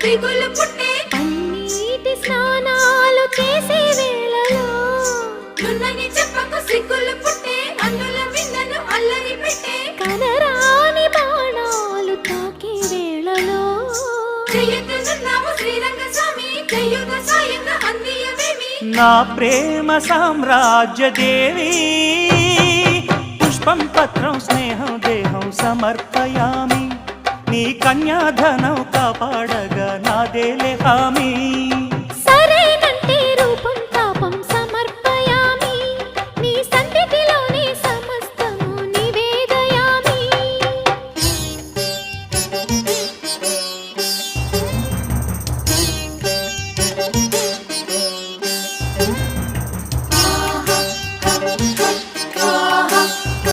దిగులు పుట్టే పన్నీటి స్నానాలు చేసే వేళలో నున్నని చెప్పకు సిగ్గులు పుట్టే అన్నుల విన్నను అల్లరి పెట్టే కనరాని బాణాలు తాకే వేళలో చెయ్యెత్తునున్నావు శ్రీరంగస్వామి చెయ్యుత సాయంగా అందియవేమి నా ప్రేమ సామ్రాజ్య దేవి పుష్పం పత్రం స్నేహం దేహం సమర్పయామి నీ కన్యాధనం కాపాడగా నాదేలే హామీ